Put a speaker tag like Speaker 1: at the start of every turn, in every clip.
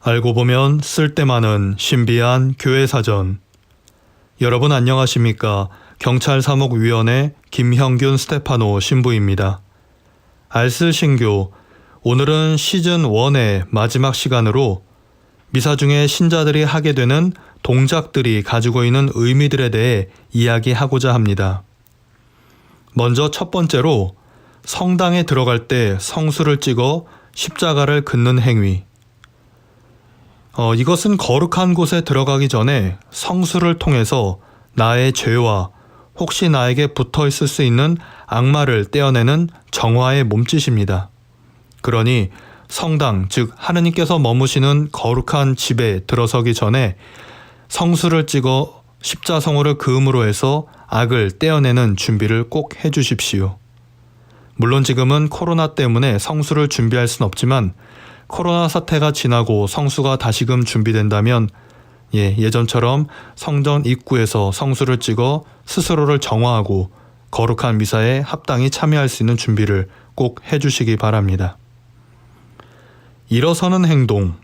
Speaker 1: 알고 보면 쓸데많은 신비한 교회사전. 여러분 안녕하십니까? 경찰사목위원회 김형균 스테파노 신부입니다. 알쓸 신교, 오늘은 시즌 1의 마지막 시간으로 미사 중에 신자들이 하게 되는 동작들이 가지고 있는 의미들에 대해 이야기하고자 합니다. 먼저 첫 번째로 성당에 들어갈 때 성수를 찍어 십자가를 긋는 행위. 이것은 거룩한 곳에 들어가기 전에 성수를 통해서 나의 죄와 혹시 나에게 붙어 있을 수 있는 악마를 떼어내는 정화의 몸짓입니다. 그러니 성당, 즉 하느님께서 머무시는 거룩한 집에 들어서기 전에 성수를 찍어 십자성호를 그음으로 해서 악을 떼어내는 준비를 꼭 해주십시오. 물론 지금은 코로나 때문에 성수를 준비할 순 없지만 코로나 사태가 지나고 성수가 다시금 준비된다면 예전처럼 성전 입구에서 성수를 찍어 스스로를 정화하고 거룩한 미사에 합당히 참여할 수 있는 준비를 꼭 해주시기 바랍니다. 일어서는 행동.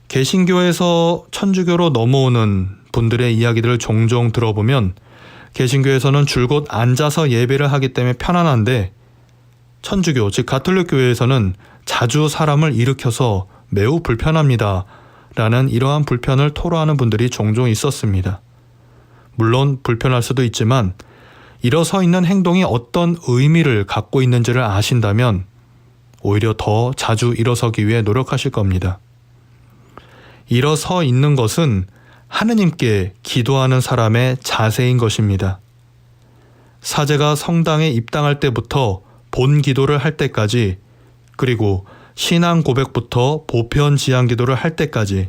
Speaker 1: 개신교에서 천주교로 넘어오는 분들의 이야기들을 종종 들어보면 개신교에서는 줄곧 앉아서 예배를 하기 때문에 편안한데 천주교, 즉 가톨릭 교회에서는 자주 사람을 일으켜서 매우 불편합니다 라는 이러한 불편을 토로하는 분들이 종종 있었습니다. 물론 불편할 수도 있지만 일어서 있는 행동이 어떤 의미를 갖고 있는지를 아신다면 오히려 더 자주 일어서기 위해 노력하실 겁니다. 일어서 있는 것은 하느님께 기도하는 사람의 자세인 것입니다. 사제가 성당에 입당할 때부터 본 기도를 할 때까지, 그리고 신앙 고백부터 보편 지향 기도를 할 때까지,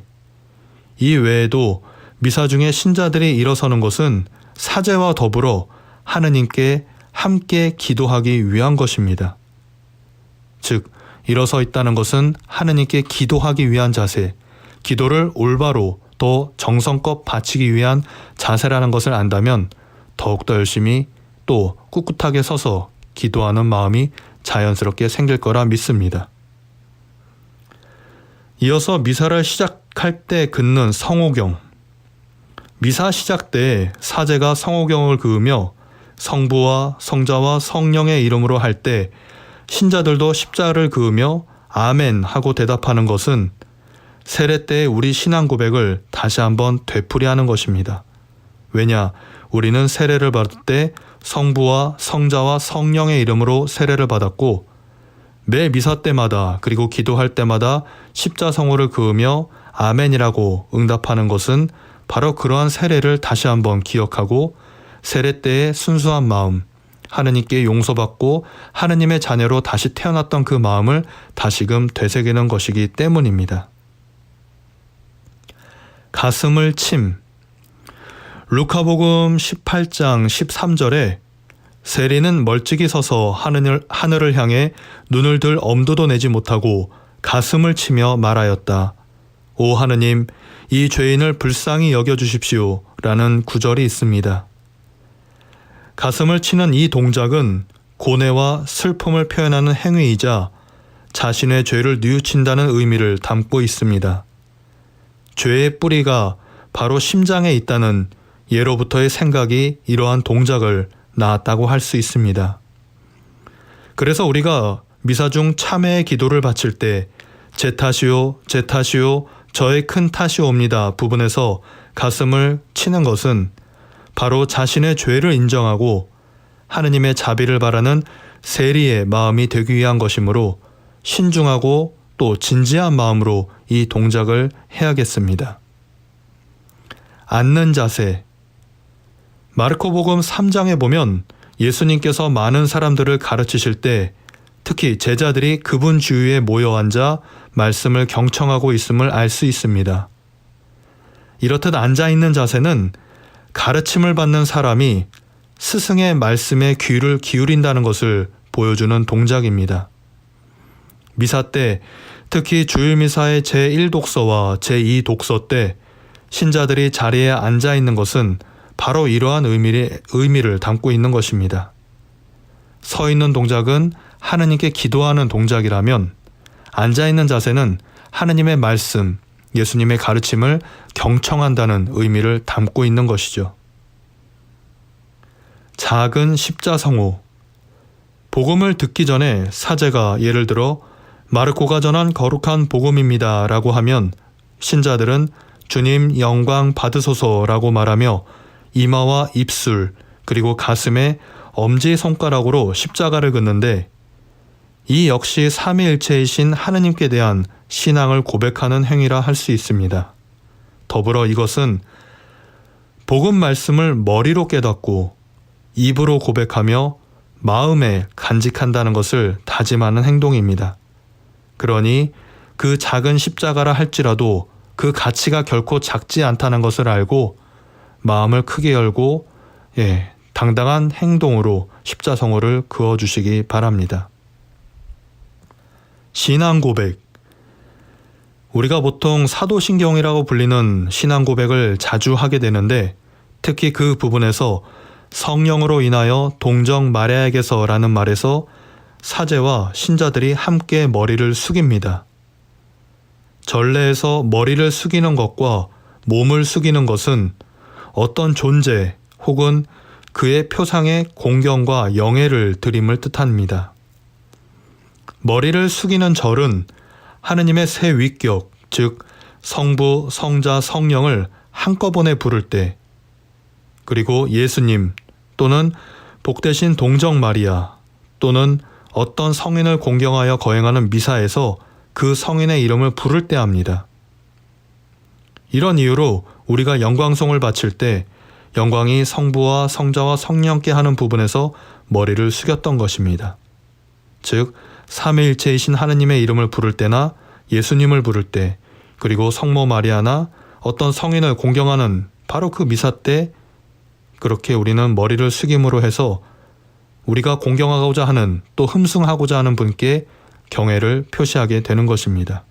Speaker 1: 이 외에도 미사 중에 신자들이 일어서는 것은 사제와 더불어 하느님께 함께 기도하기 위한 것입니다. 즉, 일어서 있다는 것은 하느님께 기도하기 위한 자세, 기도를 올바로 또 정성껏 바치기 위한 자세라는 것을 안다면 더욱더 열심히 또 꿋꿋하게 서서 기도하는 마음이 자연스럽게 생길 거라 믿습니다. 이어서 미사를 시작할 때 긋는 성호경. 미사 시작 때 사제가 성호경을 그으며 성부와 성자와 성령의 이름으로 할 때 신자들도 십자를 그으며 아멘 하고 대답하는 것은 세례 때의 우리 신앙 고백을 다시 한번 되풀이하는 것입니다. 왜냐, 우리는 세례를 받을 때 성부와 성자와 성령의 이름으로 세례를 받았고 매 미사 때마다 그리고 기도할 때마다 십자성호를 그으며 아멘이라고 응답하는 것은 바로 그러한 세례를 다시 한번 기억하고 세례 때의 순수한 마음, 하느님께 용서받고 하느님의 자녀로 다시 태어났던 그 마음을 다시금 되새기는 것이기 때문입니다. 가슴을 침. 루카복음 18장 13절에 세리는 멀찍이 서서 하늘을 향해 눈을 들 엄두도 내지 못하고 가슴을 치며 말하였다. 오 하느님, 이 죄인을 불쌍히 여겨주십시오 라는 구절이 있습니다. 가슴을 치는 이 동작은 고뇌와 슬픔을 표현하는 행위이자 자신의 죄를 뉘우친다는 의미를 담고 있습니다. 죄의 뿌리가 바로 심장에 있다는 예로부터의 생각이 이러한 동작을 낳았다고 할 수 있습니다. 그래서 우리가 미사 중 참회의 기도를 바칠 때 제 탓이요, 제 탓이요, 저의 큰 탓이옵니다 부분에서 가슴을 치는 것은 바로 자신의 죄를 인정하고 하느님의 자비를 바라는 세리의 마음이 되기 위한 것이므로 신중하고 또 진지한 마음으로 이 동작을 해야겠습니다. 앉는 자세. 마르코복음 3장에 보면 예수님께서 많은 사람들을 가르치실 때 특히 제자들이 그분 주위에 모여 앉아 말씀을 경청하고 있음을 알 수 있습니다. 이렇듯 앉아있는 자세는 가르침을 받는 사람이 스승의 말씀에 귀를 기울인다는 것을 보여주는 동작입니다. 미사 때 특히 주일미사의 제1독서와 제2독서 때 신자들이 자리에 앉아있는 것은 바로 이러한 의미를 담고 있는 것입니다. 서 있는 동작은 하느님께 기도하는 동작이라면 앉아있는 자세는 하느님의 말씀, 예수님의 가르침을 경청한다는 의미를 담고 있는 것이죠. 작은 십자성호. 복음을 듣기 전에 사제가 예를 들어 마르코가 전한 거룩한 복음입니다 라고 하면 신자들은 주님 영광 받으소서 라고 말하며 이마와 입술 그리고 가슴에 엄지손가락으로 십자가를 긋는데 이 역시 삼위일체이신 하느님께 대한 신앙을 고백하는 행위라 할 수 있습니다. 더불어 이것은 복음 말씀을 머리로 깨닫고 입으로 고백하며 마음에 간직한다는 것을 다짐하는 행동입니다. 그러니 그 작은 십자가라 할지라도 그 가치가 결코 작지 않다는 것을 알고 마음을 크게 열고 당당한 행동으로 십자성호를 그어주시기 바랍니다. 신앙 고백. 우리가 보통 사도신경이라고 불리는 신앙 고백을 자주 하게 되는데 특히 그 부분에서 성령으로 인하여 동정 마리아에게서라는 말에서 사제와 신자들이 함께 머리를 숙입니다. 전례에서 머리를 숙이는 것과 몸을 숙이는 것은 어떤 존재 혹은 그의 표상의 공경과 영예를 드림을 뜻합니다. 머리를 숙이는 절은 하느님의 세 위격, 즉 성부, 성자, 성령을 한꺼번에 부를 때 그리고 예수님 또는 복되신 동정 마리아 또는 어떤 성인을 공경하여 거행하는 미사에서 그 성인의 이름을 부를 때 합니다. 이런 이유로 우리가 영광송을 바칠 때 영광이 성부와 성자와 성령께 하는 부분에서 머리를 숙였던 것입니다. 즉 삼위일체이신 하느님의 이름을 부를 때나 예수님을 부를 때 그리고 성모 마리아나 어떤 성인을 공경하는 바로 그 미사 때 그렇게 우리는 머리를 숙임으로 해서 우리가 공경하고자 하는 또 흠숭하고자 하는 분께 경애를 표시하게 되는 것입니다.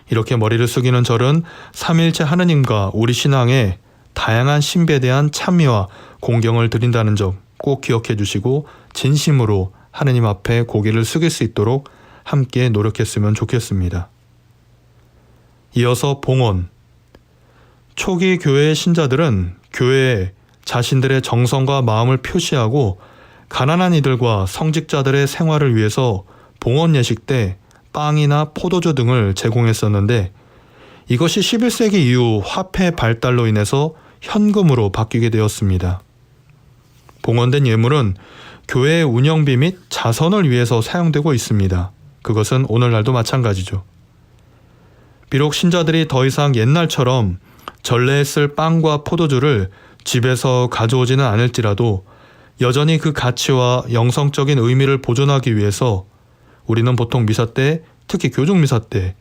Speaker 1: 이렇게 머리를 숙이는 절은 삼위일체 하느님과 우리 신앙에 다양한 신비에 대한 찬미와 공경을 드린다는 점 꼭 기억해 주시고 진심으로 하느님 앞에 고개를 숙일 수 있도록 함께 노력했으면 좋겠습니다. 이어서 봉헌. 초기 교회의 신자들은 교회에 자신들의 정성과 마음을 표시하고 가난한 이들과 성직자들의 생활을 위해서 봉헌 예식 때 빵이나 포도주 등을 제공했었는데 이것이 11세기 이후 화폐 발달로 인해서 현금으로 바뀌게 되었습니다. 봉헌된 예물은 교회의 운영비 및 자선을 위해서 사용되고 있습니다. 그것은 오늘날도 마찬가지죠. 비록 신자들이 더 이상 옛날처럼 전례에 쓸 빵과 포도주를 집에서 가져오지는 않을지라도 여전히 그 가치와 영성적인 의미를 보존하기 위해서 우리는 보통 미사 때, 특히 교중 미사 때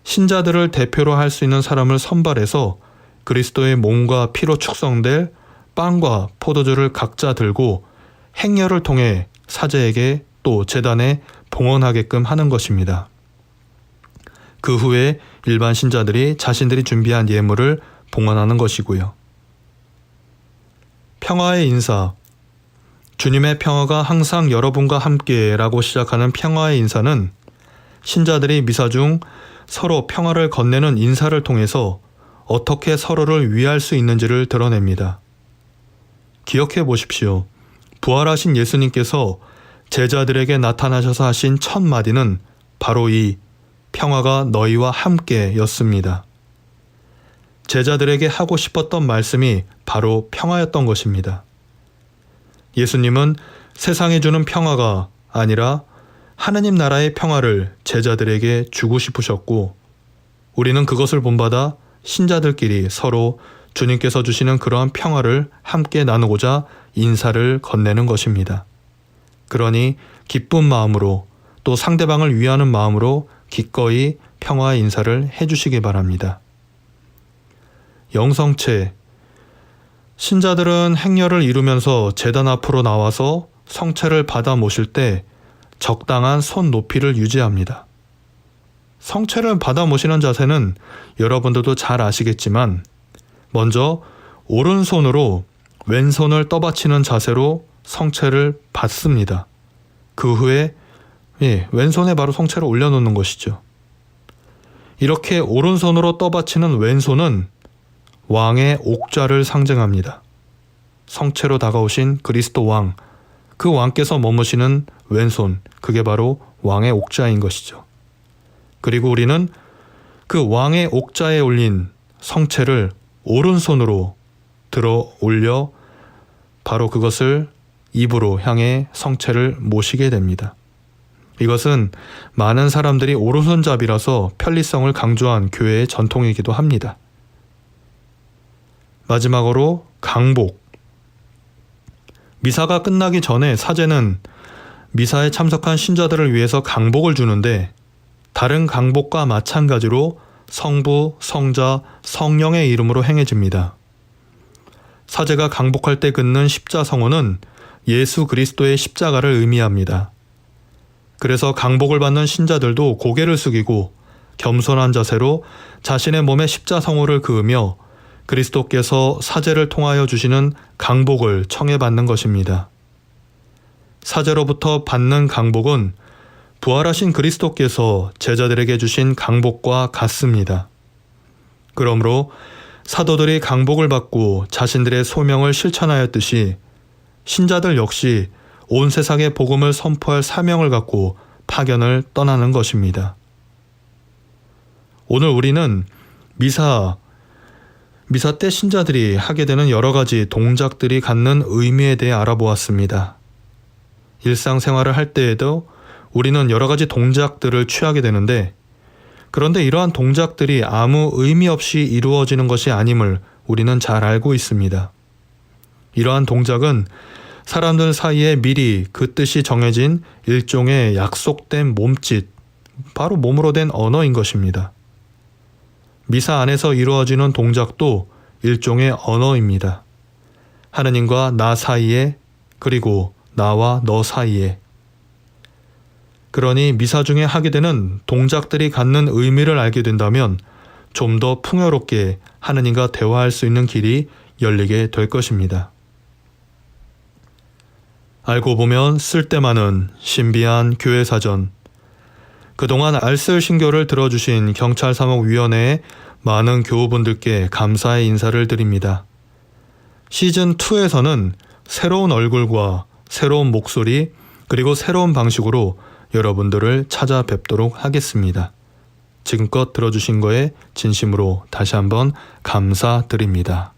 Speaker 1: 신자들을 대표로 할 수 있는 사람을 선발해서 그리스도의 몸과 피로 축성될 빵과 포도주를 각자 들고 행렬을 통해 사제에게 또 제단에 봉헌하게끔 하는 것입니다. 그 후에 일반 신자들이 자신들이 준비한 예물을 봉헌하는 것이고요. 평화의 인사. 주님의 평화가 항상 여러분과 함께 라고 시작하는 평화의 인사는 신자들이 미사 중 서로 평화를 건네는 인사를 통해서 어떻게 서로를 위할 수 있는지를 드러냅니다. 기억해 보십시오. 부활하신 예수님께서 제자들에게 나타나셔서 하신 첫 마디는 바로 이 평화가 너희와 함께 였습니다. 제자들에게 하고 싶었던 말씀이 바로 평화였던 것입니다. 예수님은 세상에 주는 평화가 아니라 하느님 나라의 평화를 제자들에게 주고 싶으셨고 우리는 그것을 본받아 신자들끼리 서로 주님께서 주시는 그러한 평화를 함께 나누고자 인사를 건네는 것입니다. 그러니 기쁜 마음으로 또 상대방을 위하는 마음으로 기꺼이 평화의 인사를 해주시기 바랍니다. 영성체. 신자들은 행렬을 이루면서 제단 앞으로 나와서 성체를 받아 모실 때 적당한 손 높이를 유지합니다. 성체를 받아 모시는 자세는 여러분들도 잘 아시겠지만 먼저 오른손으로 왼손을 떠받치는 자세로 성체를 받습니다. 그 후에 왼손에 바로 성체를 올려놓는 것이죠. 이렇게 오른손으로 떠받치는 왼손은 왕의 옥좌를 상징합니다. 성체로 다가오신 그리스도 왕, 그 왕께서 머무시는 왼손, 그게 바로 왕의 옥좌인 것이죠. 그리고 우리는 그 왕의 옥좌에 올린 성체를 오른손으로 들어 올려 바로 그것을 입으로 향해 성체를 모시게 됩니다. 이것은 많은 사람들이 오른손잡이라서 편리성을 강조한 교회의 전통이기도 합니다. 마지막으로 강복. 미사가 끝나기 전에 사제는 미사에 참석한 신자들을 위해서 강복을 주는데 다른 강복과 마찬가지로 성부, 성자, 성령의 이름으로 행해집니다. 사제가 강복할 때 긋는 십자성호는 예수 그리스도의 십자가를 의미합니다. 그래서 강복을 받는 신자들도 고개를 숙이고 겸손한 자세로 자신의 몸에 십자성호를 그으며 그리스도께서 사제를 통하여 주시는 강복을 청해받는 것입니다. 사제로부터 받는 강복은 부활하신 그리스도께서 제자들에게 주신 강복과 같습니다. 그러므로 사도들이 강복을 받고 자신들의 소명을 실천하였듯이 신자들 역시 온 세상에 복음을 선포할 사명을 갖고 파견을 떠나는 것입니다. 오늘 우리는 미사 때 신자들이 하게 되는 여러 가지 동작들이 갖는 의미에 대해 알아보았습니다. 일상생활을 할 때에도 우리는 여러 가지 동작들을 취하게 되는데, 그런데 이러한 동작들이 아무 의미 없이 이루어지는 것이 아님을 우리는 잘 알고 있습니다. 이러한 동작은 사람들 사이에 미리 그 뜻이 정해진 일종의 약속된 몸짓, 바로 몸으로 된 언어인 것입니다. 미사 안에서 이루어지는 동작도 일종의 언어입니다. 하느님과 나 사이에, 그리고 나와 너 사이에. 그러니 미사 중에 하게 되는 동작들이 갖는 의미를 알게 된다면 좀 더 풍요롭게 하느님과 대화할 수 있는 길이 열리게 될 것입니다. 알고 보면 쓸데많은 신비한 교회사전. 그동안 알쓸 신교를 들어주신 경찰사목위원회의 많은 교우분들께 감사의 인사를 드립니다. 시즌2에서는 새로운 얼굴과 새로운 목소리, 그리고 새로운 방식으로 여러분들을 찾아뵙도록 하겠습니다. 지금껏 들어주신 거에 진심으로 다시 한번 감사드립니다.